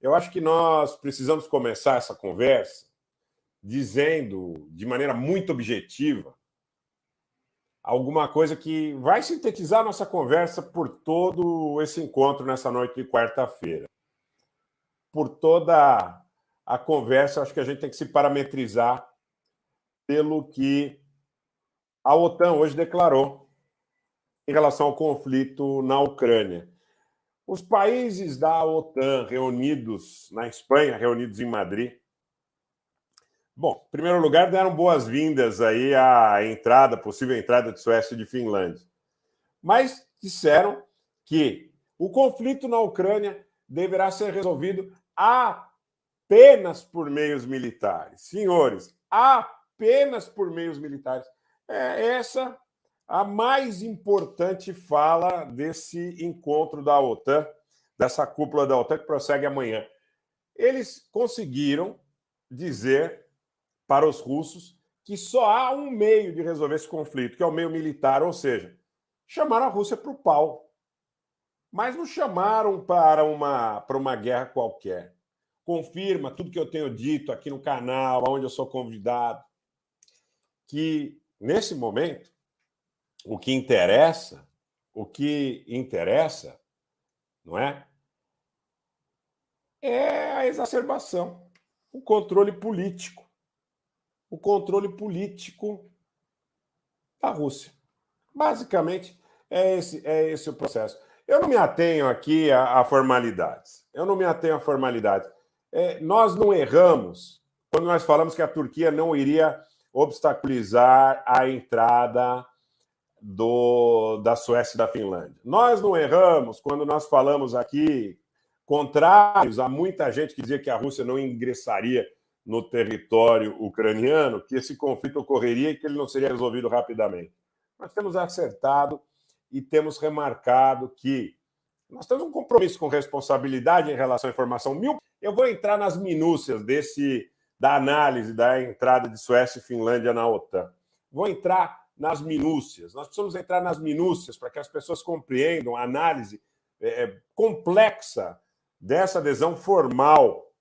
eu acho que nós precisamos começar essa conversa dizendo, de maneira muito objetiva, alguma coisa que vai sintetizar a nossa conversa por todo esse encontro nessa noite de quarta-feira. Por toda a conversa, acho que a gente tem que se parametrizar pelo que a OTAN hoje declarou em relação ao conflito na Ucrânia. Os países da OTAN reunidos na Espanha, reunidos em Madrid, bom, em primeiro lugar, deram boas-vindas aí à entrada, possível entrada de Suécia e de Finlândia. Mas disseram que o conflito na Ucrânia deverá ser resolvido apenas por meios militares. Senhores, apenas por meios militares. É essa a mais importante fala desse encontro da OTAN, dessa cúpula da OTAN que prossegue amanhã. Eles conseguiram dizer para os russos que só há um meio de resolver esse conflito, que é o meio militar, ou seja, chamaram a Rússia para o pau. Mas não chamaram para uma guerra qualquer. Confirma tudo que eu tenho dito aqui no canal, onde eu sou convidado, que, nesse momento, o que interessa, não é? É a exacerbação, o controle político da Rússia. Basicamente, é esse o processo. Eu não me atenho aqui a formalidades. Nós não erramos quando nós falamos que a Turquia não iria obstaculizar a entrada da Suécia e da Finlândia. Nós não erramos quando nós falamos aqui, contrários a muita gente que dizia que a Rússia não ingressaria no território ucraniano, que esse conflito ocorreria e que ele não seria resolvido rapidamente. Nós temos acertado e temos remarcado que nós temos um compromisso com responsabilidade em relação à informação. Eu vou entrar nas minúcias da análise da entrada de Suécia e Finlândia na OTAN. Vou entrar nas minúcias. Nós precisamos entrar nas minúcias para que as pessoas compreendam a análise complexa dessa adesão formal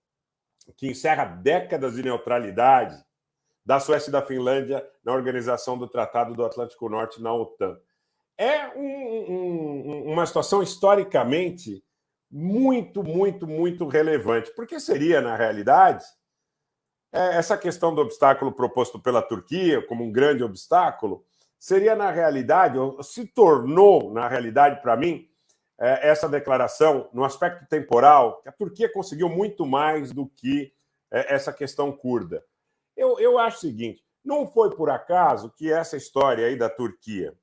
que encerra décadas de neutralidade da Suécia e da Finlândia na organização do Tratado do Atlântico Norte na OTAN. É uma situação historicamente muito, muito, muito relevante, porque seria, na realidade, essa questão do obstáculo proposto pela Turquia como um grande obstáculo, seria, na realidade, ou se tornou, na realidade, para mim, essa declaração, no aspecto temporal, que a Turquia conseguiu muito mais do que essa questão curda. Eu acho o seguinte, não foi por acaso que essa história aí da Turquia,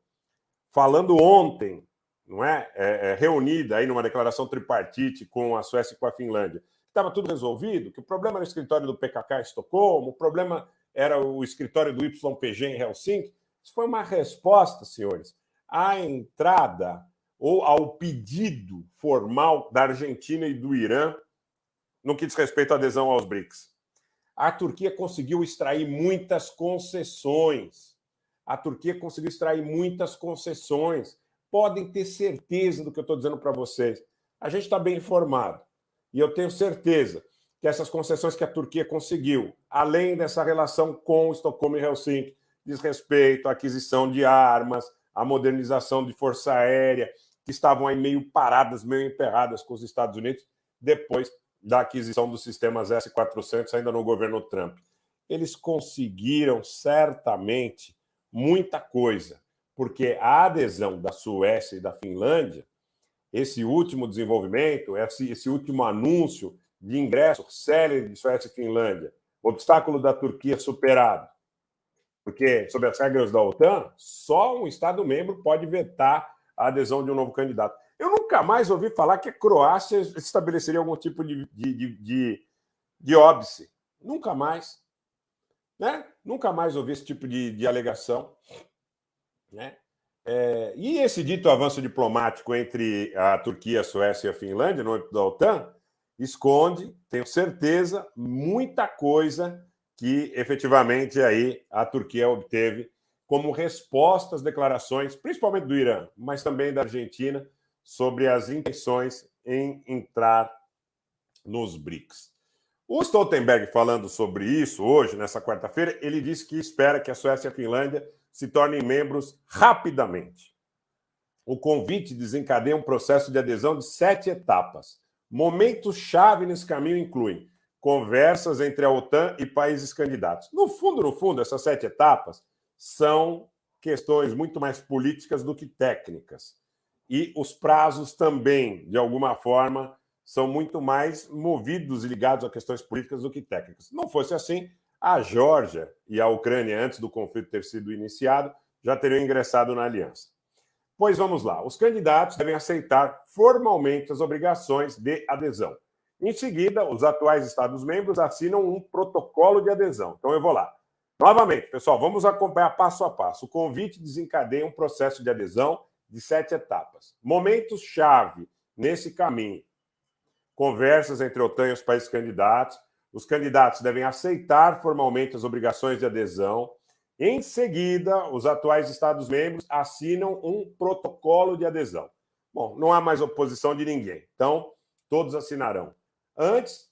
falando ontem, não é? Reunida aí numa declaração tripartite com a Suécia e com a Finlândia, estava tudo resolvido, que o problema era o escritório do PKK em Estocolmo, o problema era o escritório do YPG em Helsinki. Isso foi uma resposta, senhores, à entrada ou ao pedido formal da Argentina e do Irã no que diz respeito à adesão aos BRICS. A Turquia conseguiu extrair muitas concessões. Podem ter certeza do que eu estou dizendo para vocês. A gente está bem informado. E eu tenho certeza que essas concessões que a Turquia conseguiu, além dessa relação com Estocolmo e Helsinki, diz respeito à aquisição de armas, à modernização de força aérea, que estavam aí meio paradas, meio emperradas com os Estados Unidos, depois da aquisição dos sistemas S-400, ainda no governo Trump. Eles conseguiram, certamente, muita coisa, porque a adesão da Suécia e da Finlândia, esse último desenvolvimento, esse último anúncio de ingresso célere de Suécia e Finlândia, o obstáculo da Turquia superado, porque, sob as regras da OTAN, só um Estado-membro pode vetar a adesão de um novo candidato. Eu nunca mais ouvi falar que a Croácia estabeleceria algum tipo de óbice. Nunca mais. Né? Nunca mais ouvi esse tipo de alegação. Né? E esse dito avanço diplomático entre a Turquia, a Suécia e a Finlândia, no âmbito da OTAN, esconde, tenho certeza, muita coisa que efetivamente aí a Turquia obteve como resposta às declarações, principalmente do Irã, mas também da Argentina, sobre as intenções em entrar nos BRICS. O Stoltenberg, falando sobre isso hoje, nessa quarta-feira, ele disse que espera que a Suécia e a Finlândia se tornem membros rapidamente. O convite desencadeia um processo de adesão de 7 etapas. Momentos-chave nesse caminho incluem conversas entre a OTAN e países candidatos. No fundo, essas 7 etapas são questões muito mais políticas do que técnicas. E os prazos também, de alguma forma, são muito mais movidos e ligados a questões políticas do que técnicas. Se não fosse assim, a Geórgia e a Ucrânia, antes do conflito ter sido iniciado, já teriam ingressado na aliança. Pois vamos lá. Os candidatos devem aceitar formalmente as obrigações de adesão. Em seguida, os atuais Estados-membros assinam um protocolo de adesão. Então, eu vou lá. Novamente, pessoal, vamos acompanhar passo a passo. O convite desencadeia um processo de adesão de 7 etapas. Momentos-chave nesse caminho. Conversas entre a OTAN e os países candidatos. Os candidatos devem aceitar formalmente as obrigações de adesão. Em seguida, os atuais Estados-membros assinam um protocolo de adesão. Bom, não há mais oposição de ninguém. Então, todos assinarão antes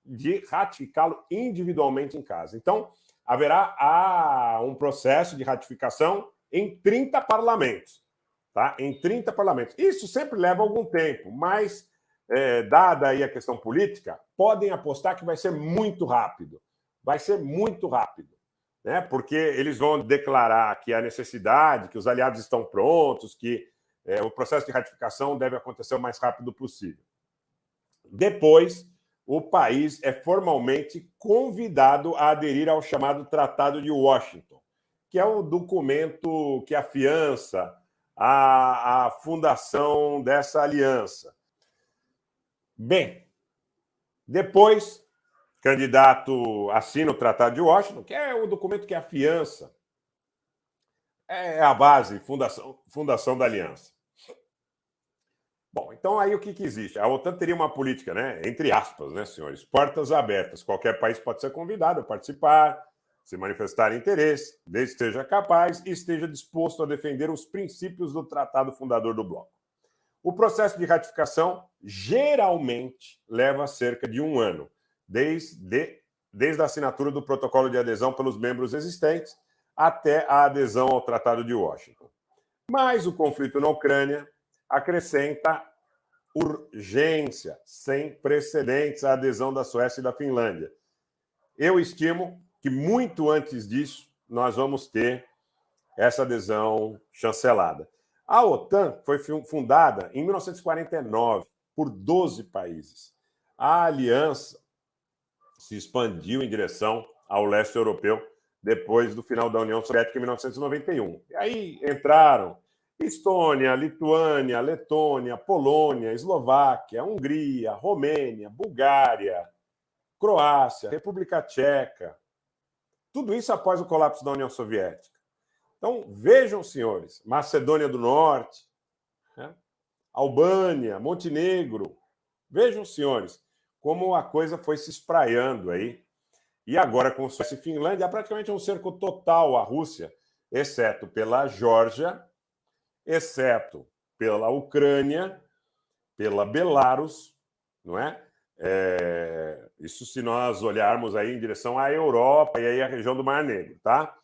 de ratificá-lo individualmente em casa. Então, haverá um processo de ratificação em 30 parlamentos. Tá? Em 30 parlamentos. Isso sempre leva algum tempo, mas, dada aí a questão política, podem apostar que vai ser muito rápido. Vai ser muito rápido. Né? Porque eles vão declarar que há necessidade, que os aliados estão prontos, que o processo de ratificação deve acontecer o mais rápido possível. Depois, o país é formalmente convidado a aderir ao chamado Tratado de Washington, que é o documento que afiança a fundação dessa aliança. Bem, depois, o candidato assina o Tratado de Washington, que é o documento que afiança, é a base, fundação da aliança. Bom, então aí o que existe? A OTAN teria uma política, né, entre aspas, né, senhores, portas abertas. Qualquer país pode ser convidado a participar, se manifestar interesse, desde que seja capaz e esteja disposto a defender os princípios do tratado fundador do bloco. O processo de ratificação geralmente leva cerca de 1 ano, desde a assinatura do protocolo de adesão pelos membros existentes até a adesão ao Tratado de Washington. Mas o conflito na Ucrânia acrescenta urgência, sem precedentes, à adesão da Suécia e da Finlândia. Eu estimo que muito antes disso nós vamos ter essa adesão chancelada. A OTAN foi fundada em 1949 por 12 países. A aliança se expandiu em direção ao leste europeu depois do final da União Soviética em 1991. E aí entraram Estônia, Lituânia, Letônia, Polônia, Eslováquia, Hungria, Romênia, Bulgária, Croácia, República Tcheca. Tudo isso após o colapso da União Soviética. Então, vejam, senhores, Macedônia do Norte, né? Albânia, Montenegro. Vejam, senhores, como a coisa foi se espraiando aí. E agora, com Suécia e Finlândia, há praticamente um cerco total à Rússia, exceto pela Geórgia, exceto pela Ucrânia, pela Belarus, não é? Isso se nós olharmos aí em direção à Europa e aí à região do Mar Negro, tá?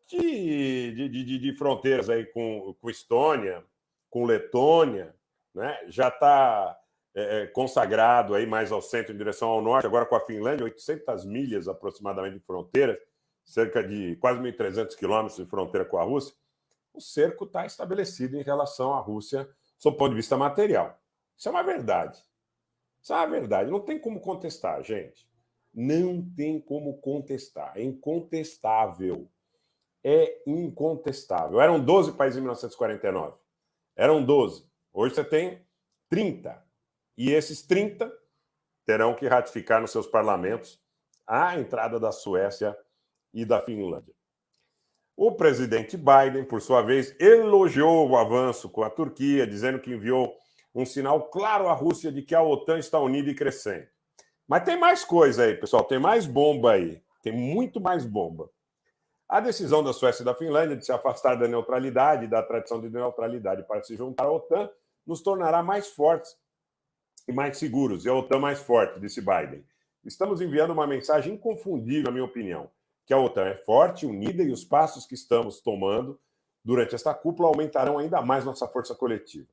De fronteiras aí com Estônia, com Letônia, né? Já está consagrado aí mais ao centro em direção ao norte, agora com a Finlândia, 800 milhas aproximadamente de fronteira, cerca de quase 1.300 quilômetros de fronteira com a Rússia. O cerco está estabelecido em relação à Rússia, sob o ponto de vista material. Isso é uma verdade. Isso é uma verdade. Não tem como contestar, gente. Não tem como contestar. É incontestável. É incontestável. Eram 12 países em 1949. Eram 12. Hoje você tem 30. E esses 30 terão que ratificar nos seus parlamentos a entrada da Suécia e da Finlândia. O presidente Biden, por sua vez, elogiou o avanço com a Turquia, dizendo que enviou um sinal claro à Rússia de que a OTAN está unida e crescendo. Mas tem mais coisa aí, pessoal, tem mais bomba aí, tem muito mais bomba. A decisão da Suécia e da Finlândia de se afastar da neutralidade e da tradição de neutralidade para se juntar à OTAN nos tornará mais fortes e mais seguros, e a OTAN mais forte, disse Biden. Estamos enviando uma mensagem inconfundível, na minha opinião, que a OTAN é forte, unida e os passos que estamos tomando durante esta cúpula aumentarão ainda mais nossa força coletiva.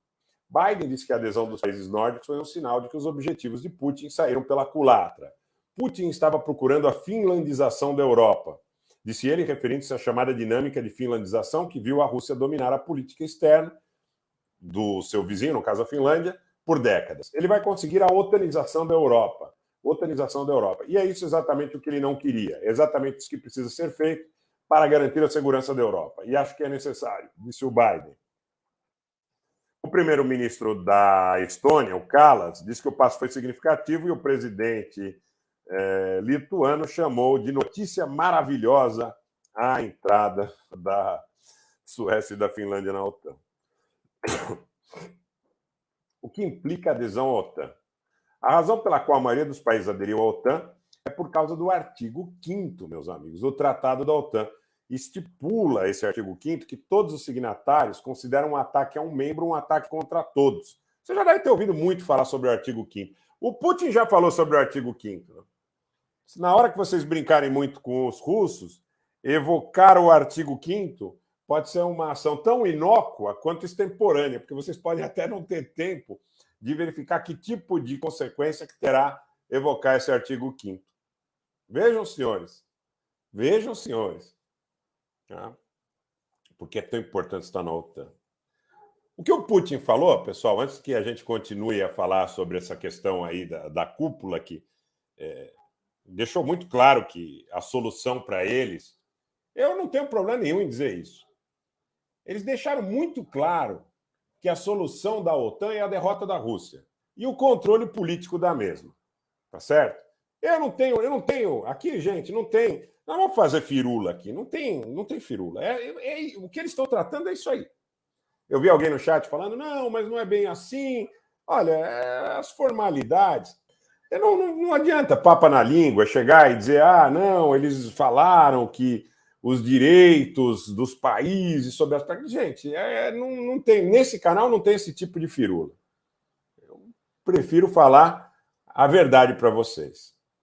Biden disse que a adesão dos países nórdicos foi um sinal de que os objetivos de Putin saíram pela culatra. Putin estava procurando a finlandização da Europa, disse ele, referindo-se à chamada dinâmica de finlandização que viu a Rússia dominar a política externa do seu vizinho, no caso a Finlândia, por décadas. Ele vai conseguir a otanização da Europa. Otanização da Europa. E é isso exatamente o que ele não queria. É exatamente isso que precisa ser feito para garantir a segurança da Europa. E acho que é necessário, disse o Biden. O primeiro-ministro da Estônia, o Kallas, disse que o passo foi significativo e o presidente lituano chamou de notícia maravilhosa a entrada da Suécia e da Finlândia na OTAN. O que implica a adesão à OTAN? A razão pela qual a maioria dos países aderiu à OTAN é por causa do artigo 5º, meus amigos, do Tratado da OTAN. Estipula esse artigo 5º que todos os signatários consideram um ataque a um membro um ataque contra todos. Você já deve ter ouvido muito falar sobre o artigo 5º. O Putin já falou sobre o artigo 5º. Na hora que vocês brincarem muito com os russos, evocar o artigo 5º pode ser uma ação tão inócua quanto extemporânea, porque vocês podem até não ter tempo de verificar que tipo de consequência que terá evocar esse artigo 5º. Vejam, senhores. Vejam, senhores. Tá? Porque é tão importante estar na OTAN. O que o Putin falou, pessoal, antes que a gente continue a falar sobre essa questão aí da cúpula aqui, deixou muito claro que a solução para eles, eu não tenho problema nenhum em dizer isso. Eles deixaram muito claro que a solução da OTAN é a derrota da Rússia e o controle político da mesma. Tá certo? Eu não tenho. Aqui, gente, não tem. Não vamos fazer firula aqui. Não tem firula. O que eles estão tratando é isso aí. Eu vi alguém no chat falando, não, mas não é bem assim. Olha, as formalidades. Não adianta papa na língua chegar e dizer, não, eles falaram que os direitos dos países sobre as... Gente, não tem, nesse canal não tem esse tipo de firula. Eu prefiro falar a verdade para vocês.